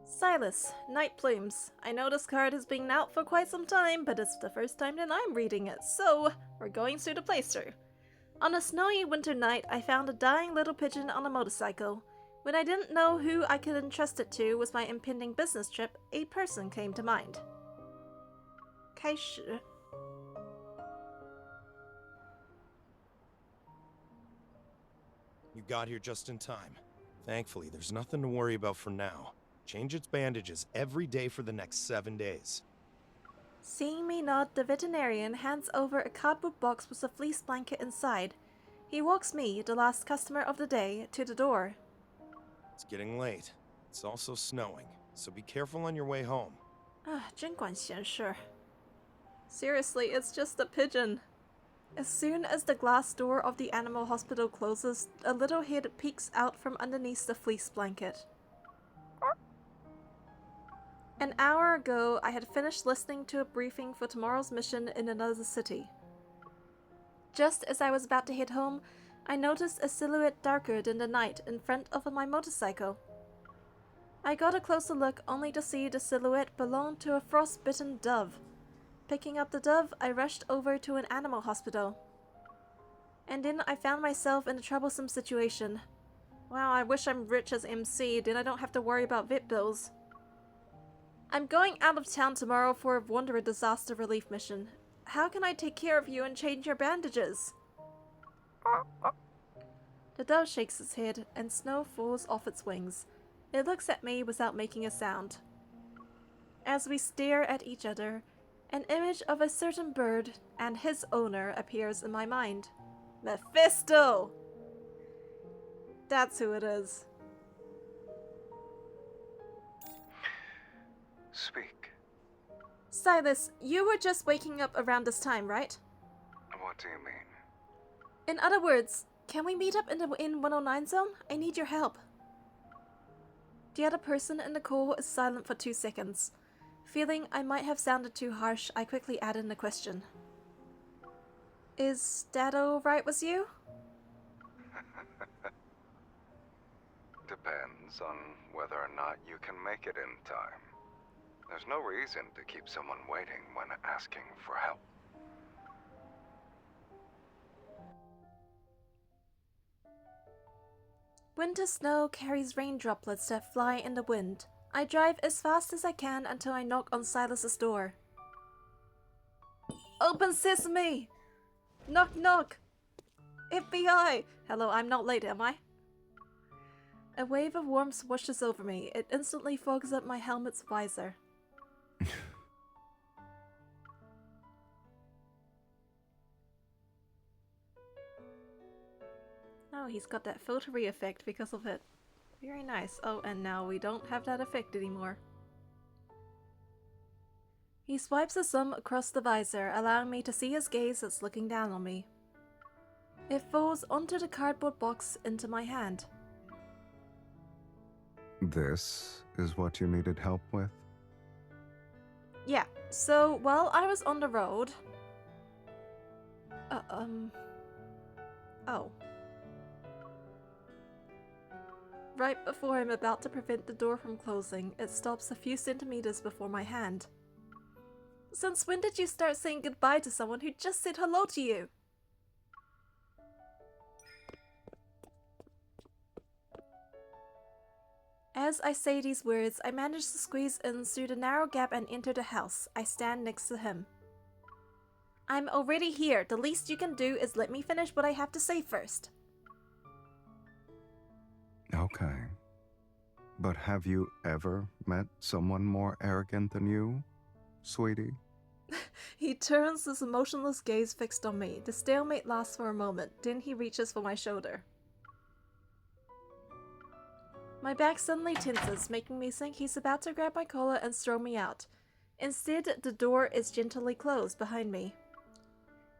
Sylus, Nightplumes. I know this card has been out for quite some time, but it's the first time that I'm reading it, so we're going through the playthrough. On a snowy winter night, I found a dying little pigeon on a motorcycle. When I didn't know who I could entrust it to with my impending business trip, a person came to mind. 开始. You got here just in time. Thankfully, there's nothing to worry about for now. Change its bandages every day for the next 7 days. Seeing me nod, the veterinarian hands over a cardboard box with a fleece blanket inside. He walks me, the last customer of the day, to the door. It's getting late. It's also snowing, so be careful on your way home. 真管闲事. Seriously, it's just a pigeon. As soon as the glass door of the animal hospital closes, a little head peeks out from underneath the fleece blanket. An hour ago, I had finished listening to a briefing for tomorrow's mission in another city. Just as I was about to head home, I noticed a silhouette darker than the night in front of my motorcycle. I got a closer look only to see the silhouette belonged to a frostbitten dove. Picking up the dove, I rushed over to an animal hospital. And then I found myself in a troublesome situation. Wow, I wish I'm rich as MC, then I don't have to worry about vet bills. I'm going out of town tomorrow for a Wanderer disaster relief mission. How can I take care of you and change your bandages? The dove shakes its head and snow falls off its wings. It looks at me without making a sound. As we stare at each other, an image of a certain bird and his owner appears in my mind. Mephisto! That's who it is. Speak. Sylus, you were just waking up around this time, right? What do you mean? In other words, can we meet up in the Inn 109 zone? I need your help. The other person in the call is silent for 2 seconds. Feeling I might have sounded too harsh, I quickly add in a question. Is that alright with you? Depends on whether or not you can make it in time. There's no reason to keep someone waiting when asking for help. Winter snow carries rain droplets that fly in the wind. I drive as fast as I can until I knock on Silas's door. Open sesame! Knock knock! FBI! Hello, I'm not late, am I? A wave of warmth washes over me. It instantly fogs up my helmet's visor. Oh, he's got that filtery effect because of it. Very nice. Oh, and now we don't have that effect anymore. He swipes his thumb across the visor, allowing me to see his gaze that's looking down on me. It falls onto the cardboard box into my hand. This is what you needed help with? Yeah, so while I was on the road... Oh. Right before I'm about to prevent the door from closing, it stops a few centimeters before my hand. Since when did you start saying goodbye to someone who just said hello to you? As I say these words, I manage to squeeze in through the narrow gap and enter the house. I stand next to him. I'm already here. The least you can do is let me finish what I have to say first. Okay. But have you ever met someone more arrogant than you, sweetie? He turns his emotionless gaze fixed on me. The stalemate lasts for a moment, then he reaches for my shoulder. My back suddenly tenses, making me think he's about to grab my collar and throw me out. Instead, the door is gently closed behind me.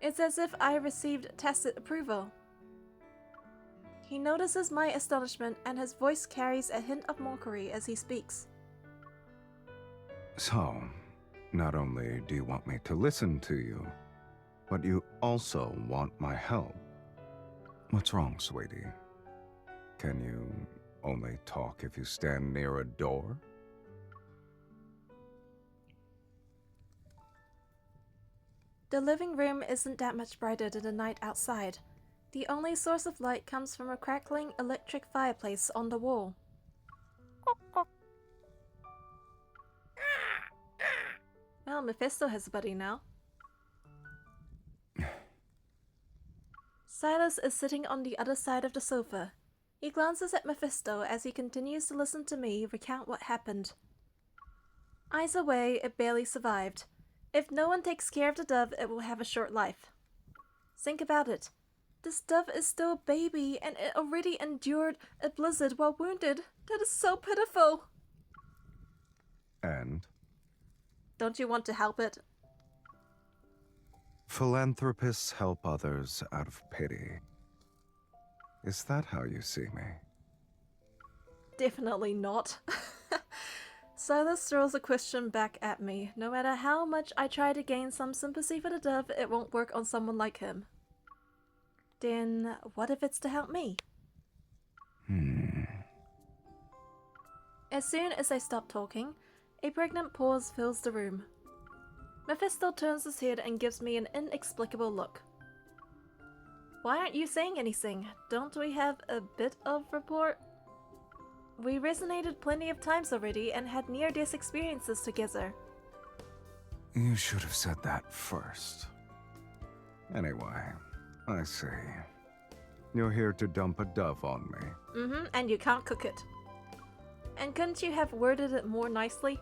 It's as if I received tacit approval. He notices my astonishment, and his voice carries a hint of mockery as he speaks. So, not only do you want me to listen to you, but you also want my help. What's wrong, sweetie? Can you only talk if you stand near a door? The living room isn't that much brighter than the night outside. The only source of light comes from a crackling electric fireplace on the wall. Well, Mephisto has a buddy now. Sylus is sitting on the other side of the sofa. He glances at Mephisto as he continues to listen to me recount what happened. Eyes away, it barely survived. If no one takes care of the dove, it will have a short life. Think about it. This dove is still a baby, and it already endured a blizzard while wounded. That is so pitiful. And? Don't you want to help it? Philanthropists help others out of pity. Is that how you see me? Definitely not. Sylus throws a question back at me. No matter how much I try to gain some sympathy for the dove, it won't work on someone like him. Then what if it's to help me? As soon as I stop talking, a pregnant pause fills the room. Mephisto turns his head and gives me an inexplicable look. Why aren't you saying anything? Don't we have a bit of rapport? We resonated plenty of times already and had near-death experiences together. You should have said that first. Anyway, I see. You're here to dump a dove on me. And you can't cook it. And couldn't you have worded it more nicely?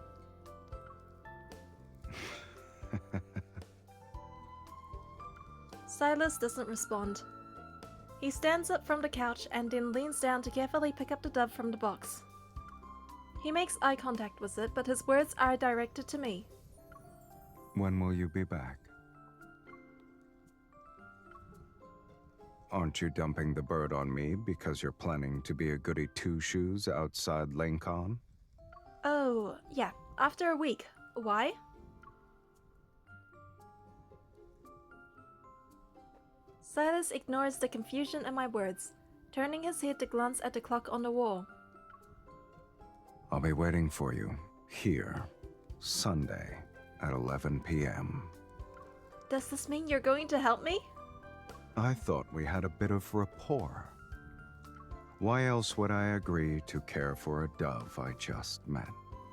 Sylus doesn't respond. He stands up from the couch and then leans down to carefully pick up the dove from the box. He makes eye contact with it, but his words are directed to me. When will you be back? Aren't you dumping the bird on me because you're planning to be a goody two-shoes outside Lincoln? Oh, yeah, after a week. Why? Sylus ignores the confusion in my words, turning his head to glance at the clock on the wall. I'll be waiting for you, here, Sunday, at 11 p.m. Does this mean you're going to help me? I thought we had a bit of rapport. Why else would I agree to care for a dove I just met?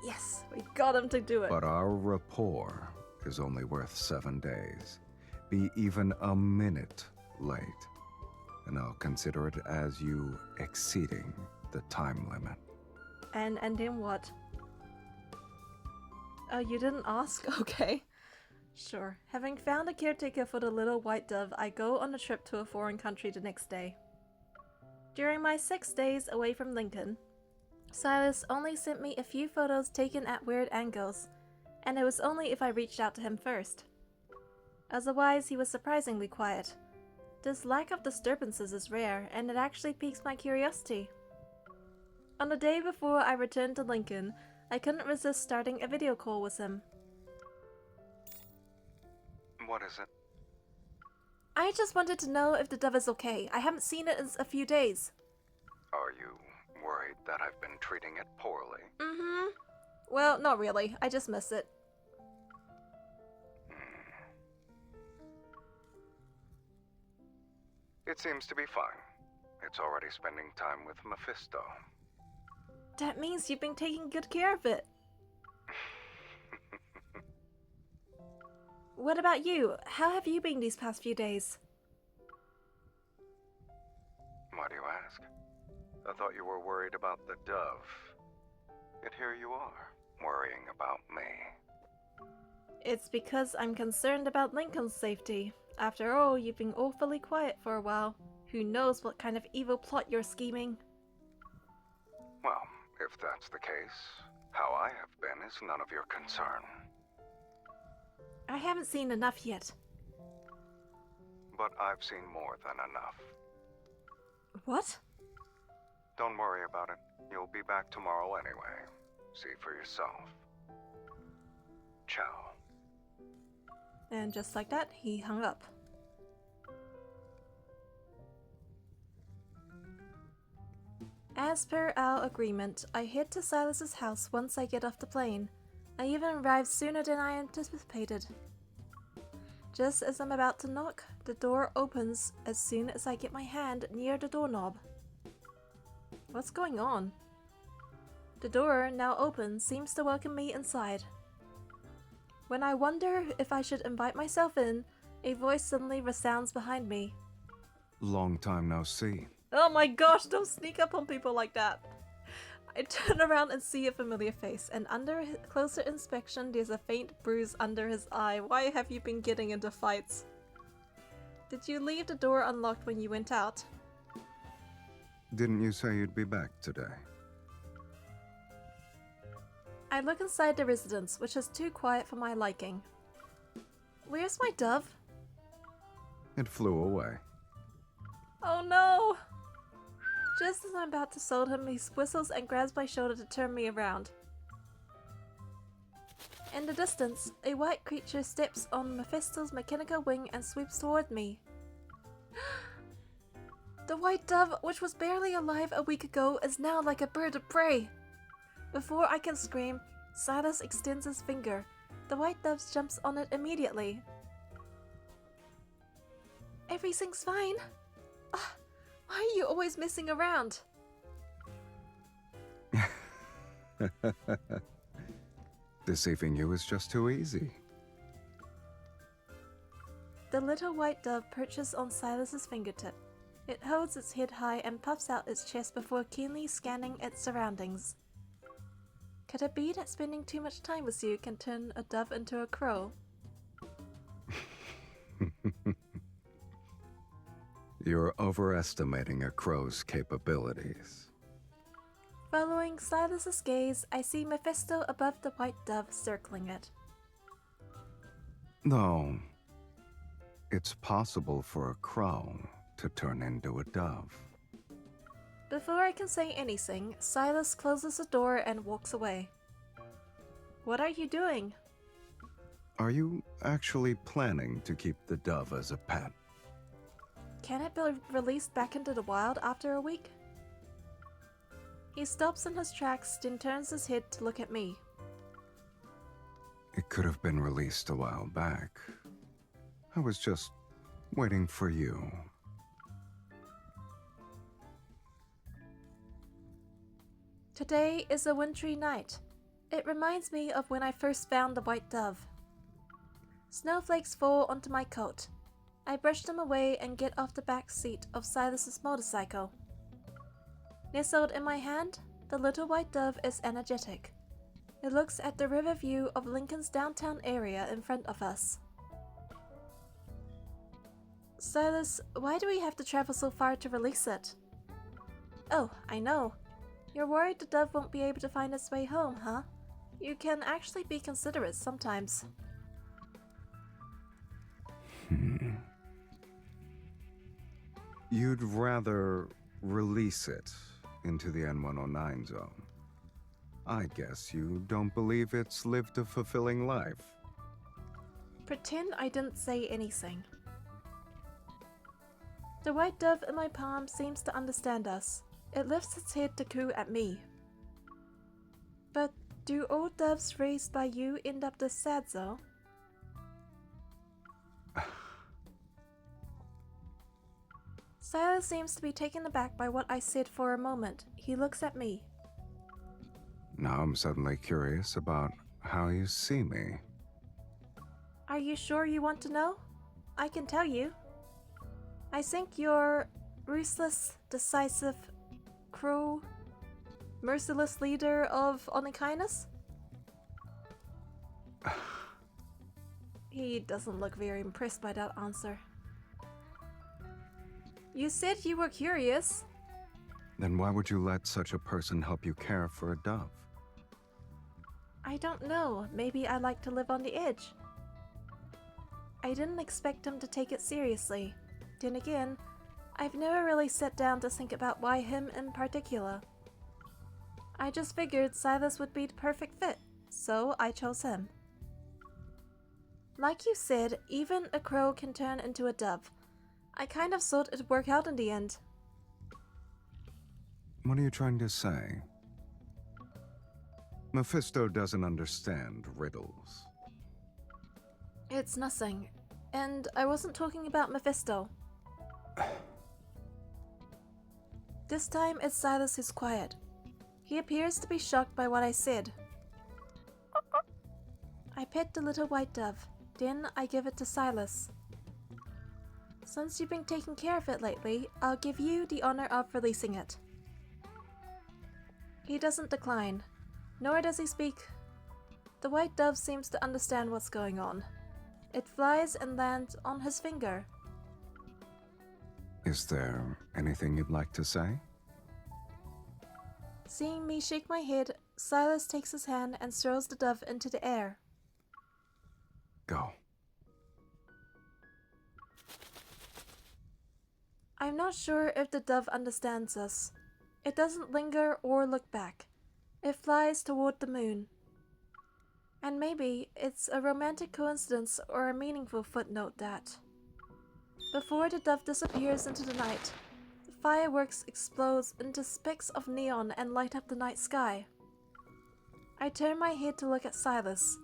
Yes, we got him to do it. But our rapport is only worth 7 days. Be even a minute late, and I'll consider it as you exceeding the time limit. And then what? Oh, you didn't ask? Okay. Sure. Having found a caretaker for the little white dove, I go on a trip to a foreign country the next day. During my 6 days away from Lincoln, Sylus only sent me a few photos taken at weird angles, and it was only if I reached out to him first. Otherwise, he was surprisingly quiet. This lack of disturbances is rare, and it actually piques my curiosity. On the day before I returned to Lincoln, I couldn't resist starting a video call with him. What is it? I just wanted to know if the dove is okay. I haven't seen it in a few days. Are you worried that I've been treating it poorly? Well, not really. I just miss it. It seems to be fine. It's already spending time with Mephisto. That means you've been taking good care of it. What about you? How have you been these past few days? Why do you ask? I thought you were worried about the dove. Yet here you are, worrying about me. It's because I'm concerned about Lincoln's safety. After all, you've been awfully quiet for a while. Who knows what kind of evil plot you're scheming? Well, if that's the case, how I have been is none of your concern. I haven't seen enough yet. But I've seen more than enough. What? Don't worry about it. You'll be back tomorrow anyway. See for yourself. Ciao. And just like that, he hung up. As per our agreement, I head to Sylus's house once I get off the plane. I even arrived sooner than I anticipated. Just as I'm about to knock, the door opens as soon as I get my hand near the doorknob. What's going on? The door, now open, seems to welcome me inside. When I wonder if I should invite myself in, a voice suddenly resounds behind me. Long time no see. Oh my gosh, don't sneak up on people like that! I turn around and see a familiar face, and under closer inspection there's a faint bruise under his eye. Why have you been getting into fights? Did you leave the door unlocked when you went out? Didn't you say you'd be back today? I look inside the residence, which is too quiet for my liking. Where's my dove? It flew away. Oh no! Just as I'm about to sold him, he whistles and grabs my shoulder to turn me around. In the distance, a white creature steps on Mephisto's mechanical wing and sweeps toward me. The white dove, which was barely alive a week ago, is now like a bird of prey. Before I can scream, Sylus extends his finger. The white dove jumps on it immediately. Everything's fine. Why are you always messing around? Deceiving you is just too easy. The little white dove perches on Sylus's fingertip. It holds its head high and puffs out its chest before keenly scanning its surroundings. Could it be that spending too much time with you can turn a dove into a crow? You're overestimating a crow's capabilities. Following Sylus's gaze, I see Mephisto above the white dove circling it. Though, it's possible for a crow to turn into a dove. Before I can say anything, Sylus closes the door and walks away. What are you doing? Are you actually planning to keep the dove as a pet? Can it be released back into the wild after a week? He stops in his tracks, then turns his head to look at me. It could have been released a while back. I was just waiting for you. Today is a wintry night. It reminds me of when I first found the white dove. Snowflakes fall onto my coat. I brush them away and get off the back seat of Sylus's motorcycle. Nestled in my hand, the little white dove is energetic. It looks at the river view of Lincoln's downtown area in front of us. Sylus, why do we have to travel so far to release it? Oh, I know. You're worried the dove won't be able to find its way home, huh? You can actually be considerate sometimes. You'd rather release it into the N109 zone. I guess you don't believe it's lived a fulfilling life. Pretend I didn't say anything. The white dove in my palm seems to understand us. It lifts its head to coo at me. But do all doves raised by you end up this sad though? Sylus seems to be taken aback by what I said for a moment. He looks at me. Now I'm suddenly curious about how you see me. Are you sure you want to know? I can tell you. I think you're ruthless, decisive, cruel, merciless leader of Onykinus? He doesn't look very impressed by that answer. You said you were curious. Then why would you let such a person help you care for a dove? I don't know. Maybe I like to live on the edge. I didn't expect him to take it seriously. Then again, I've never really sat down to think about why him in particular. I just figured Sylus would be the perfect fit, so I chose him. Like you said, even a crow can turn into a dove. I kind of thought it'd work out in the end. What are you trying to say? Mephisto doesn't understand riddles. It's nothing. And I wasn't talking about Mephisto. This time it's Sylus who's quiet. He appears to be shocked by what I said. I pet the little white dove, then I give it to Sylus. Since you've been taking care of it lately, I'll give you the honor of releasing it. He doesn't decline, nor does he speak. The white dove seems to understand what's going on. It flies and lands on his finger. Is there anything you'd like to say? Seeing me shake my head, Sylus takes his hand and throws the dove into the air. Go. I'm not sure if the dove understands us. It doesn't linger or look back. It flies toward the moon. And maybe it's a romantic coincidence or a meaningful footnote that, before the dove disappears into the night, the fireworks explodes into specks of neon and light up the night sky. I turn my head to look at Sylus.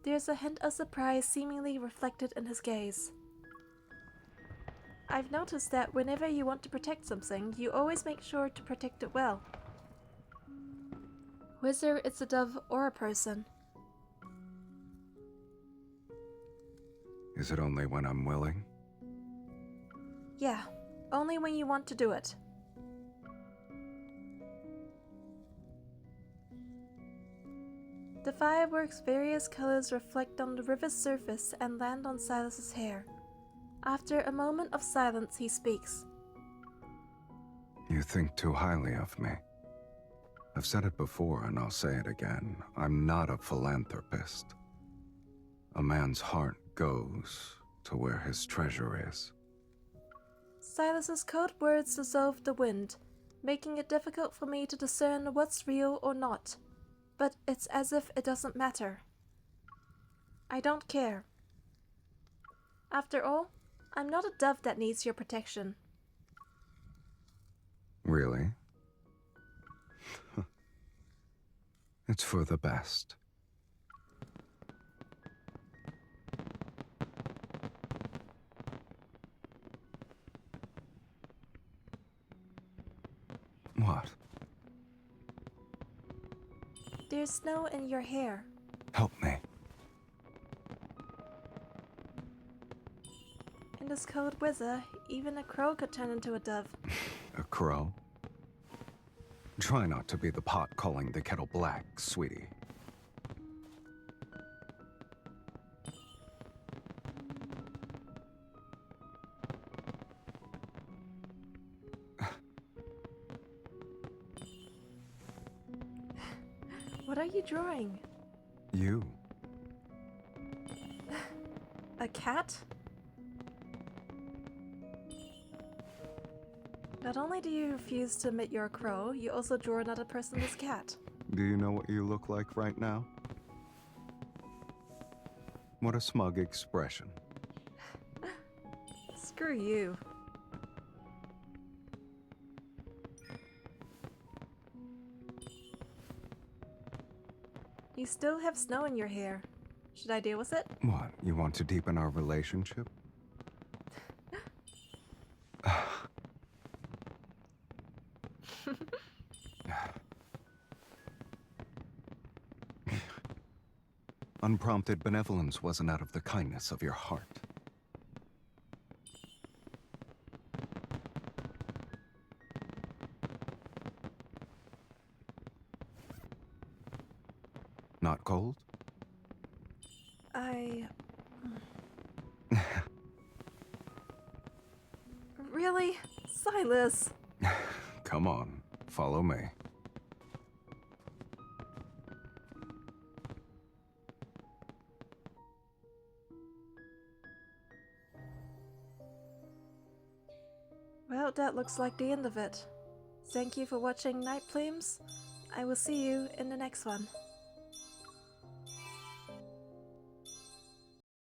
There's a hint of surprise seemingly reflected in his gaze. I've noticed that whenever you want to protect something, you always make sure to protect it well. Whether it's a dove or a person. Is it only when I'm willing? Yeah, only when you want to do it. The fireworks' various colors reflect on the river's surface and land on Sylus's hair. After a moment of silence, he speaks. You think too highly of me. I've said it before and I'll say it again. I'm not a philanthropist. A man's heart goes to where his treasure is. Sylus's cold words dissolve the wind, making it difficult for me to discern what's real or not. But it's as if it doesn't matter. I don't care. After all, I'm not a dove that needs your protection. Really? It's for the best. What? There's snow in your hair. Help me. In this cold weather, even a crow could turn into a dove. A crow? Try not to be the pot calling the kettle black, sweetie. What are you drawing? You. A cat? Not only do you refuse to admit you're a crow, you also draw another person as cat. Do you know what you look like right now? What a smug expression. Screw you. You still have snow in your hair. Should I deal with it? What, you want to deepen our relationship? Unprompted benevolence wasn't out of the kindness of your heart. Not cold? Really? Sylus! Come on, follow me. Well, that looks like the end of it. Thank you for watching Nightplumes. I will see you in the next one.